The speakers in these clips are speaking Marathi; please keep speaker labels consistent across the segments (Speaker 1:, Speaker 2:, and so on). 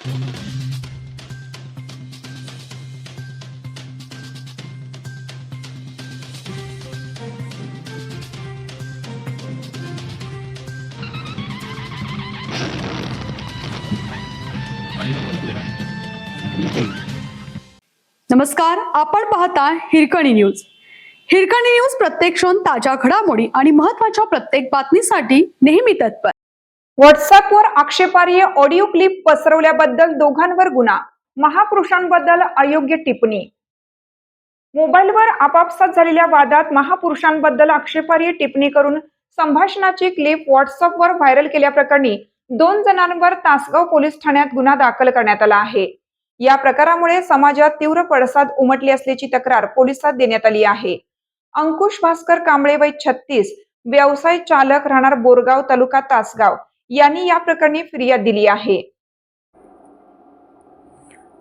Speaker 1: नमस्कार, आपण पाहता हिरकणी न्यूज. हिरकणी न्यूज प्रत्येक क्षण ताज्या घडामोडी आणि महत्त्वाच्या प्रत्येक बातमीसाठी नेहमी तत्पर.
Speaker 2: व्हॉट्सअपवर आक्षेपार्ह ऑडिओ क्लिप पसरवल्याबद्दल दोघांवर गुन्हा. महापुरुषांबद्दल अयोग्य टिप्पणी. मोबाईलवर आपापसात झालेल्या वादात महापुरुषांबद्दल आक्षेपार्ह टिप्पणी करून संभाषणाची क्लिप व्हॉट्सअपवर व्हायरल केल्याप्रकरणी 2 जणांवर तासगाव पोलीस ठाण्यात गुन्हा दाखल करण्यात आला आहे. या प्रकारामुळे समाजात तीव्र पडसाद उमटली असल्याची तक्रार पोलिसात देण्यात आली आहे. अंकुश भास्कर कांबळे वय 36, व्यवसाय चालक, राहणार बोरगाव, तालुका तासगाव यांनी या प्रकरणी फिर्याद दिली आहे.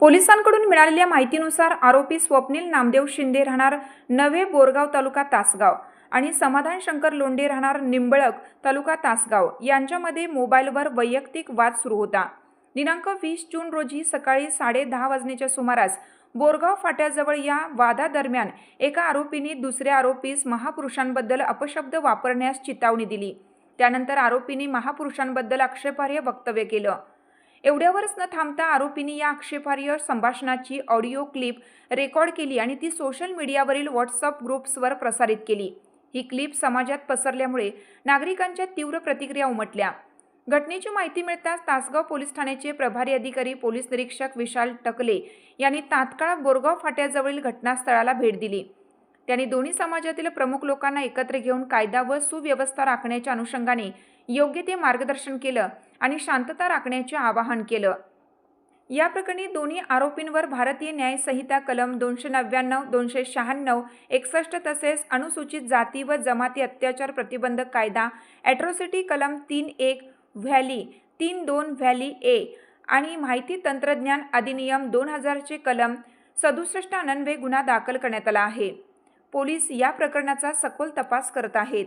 Speaker 2: पोलिसांकडून मिळालेल्या माहितीनुसार आरोपी स्वप्नील नामदेव शिंदे, राहणार नवे बोरगाव, तालुका तासगाव आणि समाधान शंकर लोंढे, राहणार निंबळक, तालुका तासगाव यांच्यामध्ये मोबाईलवर वैयक्तिक वाद सुरू होता. दिनांक 20 जून रोजी सकाळी 10:30 वाजण्याच्या सुमारास बोरगाव फाट्याजवळ या वादादरम्यान एका आरोपीने दुसऱ्या आरोपीस महापुरुषांबद्दल अपशब्द वापरण्यास चितावणी दिली. त्यानंतर आरोपीने महापुरुषांबद्दल आक्षेपार्ह वक्तव्य केलं. एवढ्यावरच न थांबता आरोपींनी या आक्षेपार्ह संभाषणाची ऑडिओ क्लिप रेकॉर्ड केली आणि ती सोशल मीडियावरील व्हॉट्सअप ग्रुप्सवर प्रसारित केली. ही क्लिप समाजात पसरल्यामुळे नागरिकांच्या तीव्र प्रतिक्रिया उमटल्या. घटनेची माहिती मिळताच तासगाव पोलीस ठाण्याचे प्रभारी अधिकारी पोलीस निरीक्षक विशाल टकले यांनी तात्काळ बोरगाव फाट्याजवळील घटनास्थळाला भेट दिली. त्यांनी दोन्ही समाजातील प्रमुख लोकांना एकत्र घेऊन कायदा व सुव्यवस्था राखण्याच्या अनुषंगाने योग्य ते मार्गदर्शन केलं आणि शांतता राखण्याचे आवाहन केलं. या प्रकरणी दोन्ही आरोपींवर भारतीय न्याय संहिता कलम 299, 296, 61 तसेच अनुसूचित जाती व जमाती अत्याचार प्रतिबंधक कायदा ॲट्रॉसिटी कलम 3(1) व्हॅली 3(2) व्हॅली ए आणि माहिती तंत्रज्ञान अधिनियम 2000 चे कलम 67 अन्वये गुन्हा दाखल करण्यात आला आहे. पोलीस या प्रकरणाचा सखोल तपास करत आहेत.